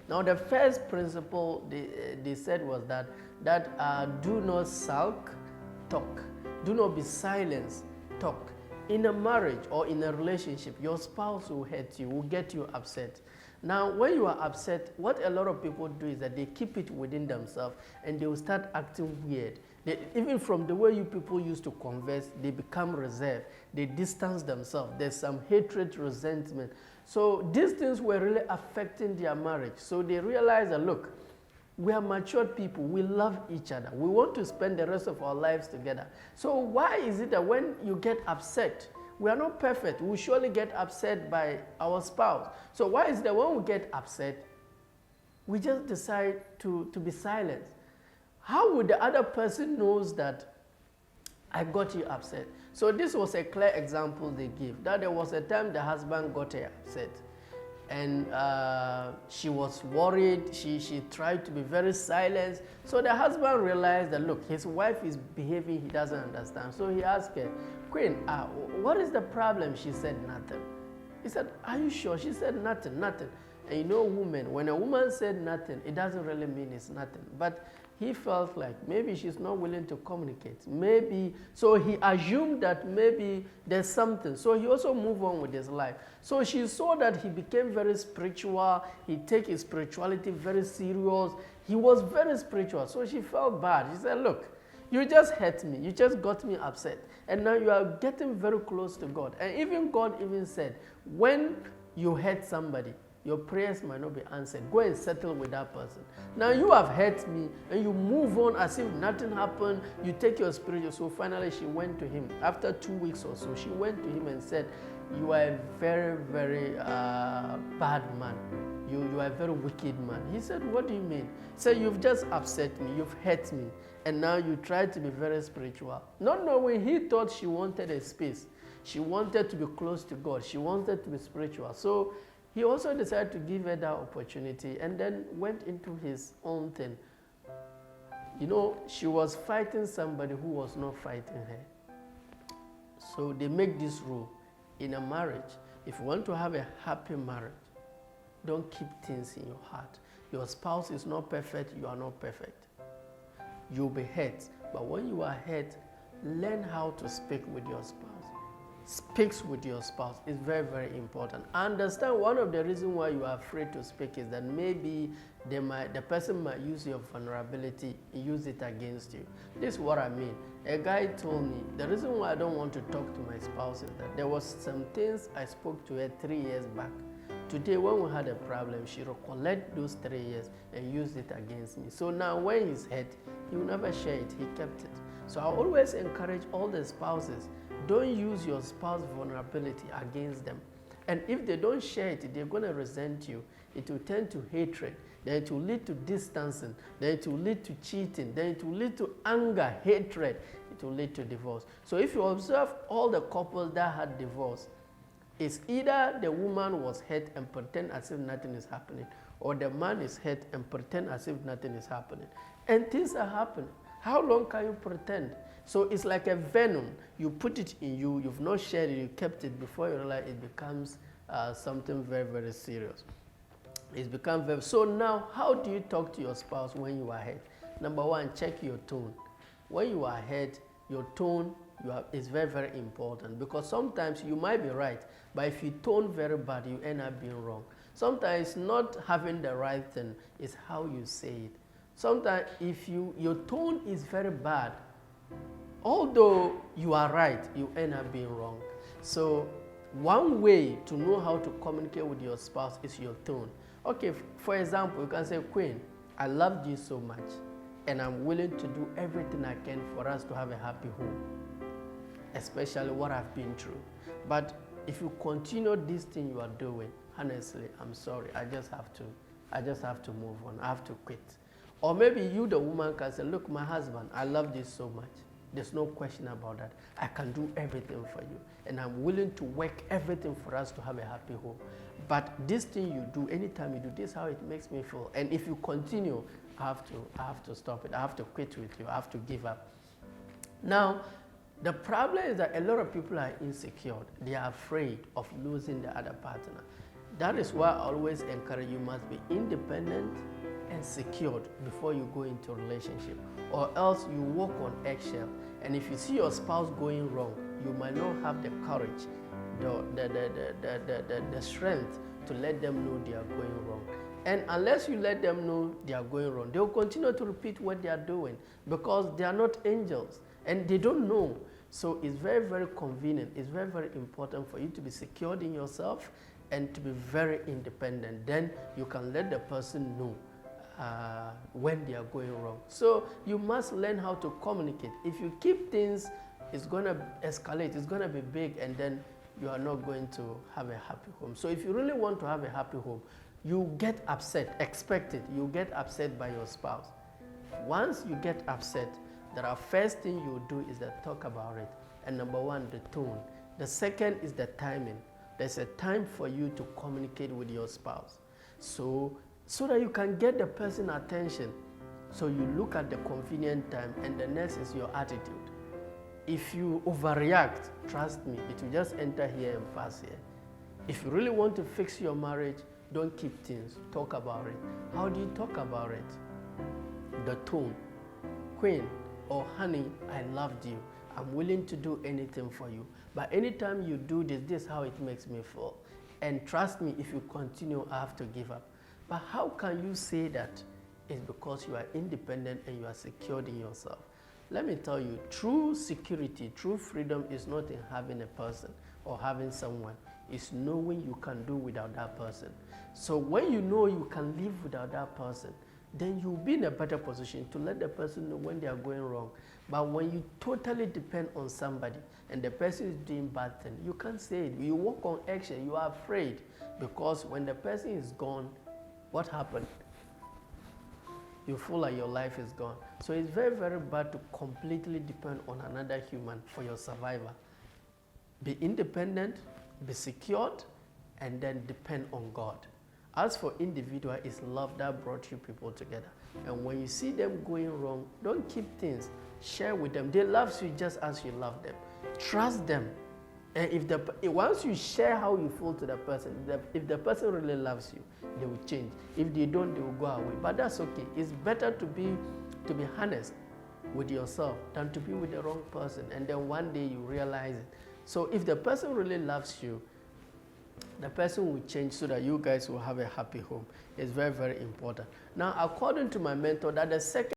Now, the first principle they said was that do not sulk, talk. Do not be silent, talk. In a marriage or in a relationship, your spouse will hurt you, will get you upset. Now, when you are upset, what a lot of people do is that they keep it within themselves and they will start acting weird. Even from the way you people used to converse, they become reserved. They distance themselves. There's some hatred, resentment. So these things were really affecting their marriage. So they realized that, look, we are matured people. We love each other. We want to spend the rest of our lives together. So why is it that when you get upset, we are not perfect. We surely get upset by our spouse. So why is it that when we get upset, we just decide to be silent? How would the other person knows that I got you upset? So this was a clear example they give. That there was a time the husband got her upset. And she was worried. She tried to be very silent. So the husband realized that, look, his wife is behaving he doesn't understand. So he asked her, Queen, what is the problem? She said, nothing. He said, are you sure? She said, nothing, nothing. And you know, women, when a woman said nothing, it doesn't really mean it's nothing. But he felt like maybe she's not willing to communicate. Maybe, so he assumed that maybe there's something. So he also moved on with his life. So she saw that he became very spiritual. He take his spirituality very serious. He was very spiritual. So she felt bad. She said, look, you just hurt me. You just got me upset. And now you are getting very close to God. And even God even said, when you hurt somebody, your prayers might not be answered. Go and settle with that person. Now you have hurt me and you move on as if nothing happened. You take your spiritual. So finally she went to him. After 2 weeks or so, she went to him and said, you are a very, very bad man. You are a very wicked man. He said, what do you mean? He said, you've just upset me. You've hurt me. And now you try to be very spiritual. Not knowing he thought she wanted a space. She wanted to be close to God. She wanted to be spiritual. So he also decided to give her that opportunity and then went into his own thing. You know, she was fighting somebody who was not fighting her. So they make this rule in a marriage. If you want to have a happy marriage, don't keep things in your heart. Your spouse is not perfect, you are not perfect. You'll be hurt, but when you are hurt, learn how to speak with your spouse. Speaks with your spouse is very, very important. I understand one of the reasons why you are afraid to speak is that maybe the person might use your vulnerability and use it against you. This is what I mean. A guy told me, the reason why I don't want to talk to my spouse is that there was some things I spoke to her 3 years back. Today, when we had a problem, she recollect those 3 years and used it against me. So now when he's hurt, he will never share it. He kept it. So I always encourage all the spouses, don't use your spouse's vulnerability against them. And if they don't share it, they're going to resent you. It will turn to hatred. Then it will lead to distancing. Then it will lead to cheating. Then it will lead to anger, hatred. It will lead to divorce. So if you observe all the couples that had divorce, it's either the woman was hurt and pretend as if nothing is happening, or the man is hurt and pretend as if nothing is happening. And things are happening. How long can you pretend? So it's like a venom. You put it in you, you've not shared it, you kept it, before you realize it becomes something very, very serious. It's become very... So now, how do you talk to your spouse when you are hurt? Number one, check your tone. When you are hurt, your tone is very, very important, because sometimes you might be right, but if you tone very bad, you end up being wrong. Sometimes not having the right thing is how you say it. Sometimes if your tone is very bad, although you are right, you end up being wrong. So one way to know how to communicate with your spouse is your tone. Okay, for example, you can say, Queen, I loved you so much, and I'm willing to do everything I can for us to have a happy home, especially what I've been through. But if you continue this thing you are doing, honestly, I'm sorry, I just have to move on. I have to quit. Or maybe you, the woman, can say, look, my husband, I love you so much. There's no question about that. I can do everything for you. And I'm willing to work everything for us to have a happy home. But this thing you do, anytime you do, this is how it makes me feel. And if you continue, I have to stop it. I have to quit with you. I have to give up. Now, the problem is that a lot of people are insecure. They are afraid of losing the other partner. That is why I always encourage you must be independent and secured before you go into a relationship, or else you walk on eggshell. And if you see your spouse going wrong, you might not have the courage, the strength to let them know they are going wrong. And unless you let them know they are going wrong, they will continue to repeat what they are doing because they are not angels and they don't know. So it's very, very convenient. It's very, very important for you to be secured in yourself and to be very independent. Then you can let the person know when they are going wrong. So you must learn how to communicate. If you keep things, it's going to escalate, it's going to be big, and then you are not going to have a happy home. So if you really want to have a happy home, you get upset, expect it, you get upset by your spouse. Once you get upset, the first thing you do is that talk about it. And number one, the tone. The second is the timing. There's a time for you to communicate with your spouse. So that you can get the person's attention. So you look at the convenient time, and the next is your attitude. If you overreact, trust me, it will just enter here and pass here. If you really want to fix your marriage, don't keep things, talk about it. How do you talk about it? The tone. Queen or honey, I loved you. I'm willing to do anything for you. But anytime you do this, this is how it makes me feel. And trust me, if you continue, I have to give up. But how can you say that? It's because you are independent and you are secured in yourself. Let me tell you, true security, true freedom is not in having a person or having someone. It's knowing you can do without that person. So when you know you can live without that person, then you'll be in a better position to let the person know when they are going wrong. But when you totally depend on somebody and the person is doing bad things, you can't say it. You walk on eggshell, you are afraid, because when the person is gone, what happened? You feel like your life is gone. So it's very, very bad to completely depend on another human for your survival. Be independent, be secured, and then depend on God. As for individual, it's love that brought you people together. And when you see them going wrong, don't keep things. Share with them. They love you just as you love them. Trust them. And once you share how you feel to the person, if the person really loves you, they will change. If they don't, they will go away. But that's okay. It's better to be honest with yourself than to be with the wrong person. And then one day you realize it. So if the person really loves you, the person will change so that you guys will have a happy home. It's very, very important. Now, according to my mentor, that the second